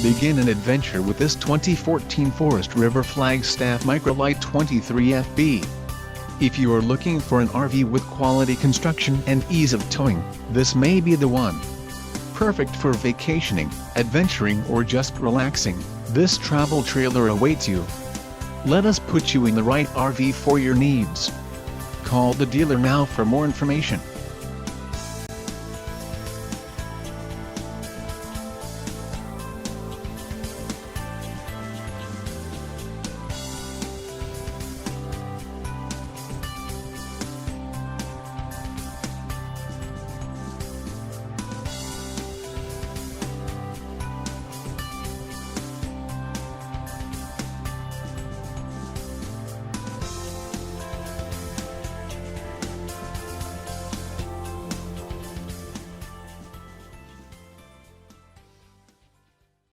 Begin an adventure with this 2014 Forest River Flagstaff Micro Lite 23 FB. If you are looking for an RV with quality construction and ease of towing, this may be the one. Perfect for vacationing, adventuring or just relaxing, this travel trailer awaits you. Let us put you in the right RV for your needs. Call the dealer now for more information.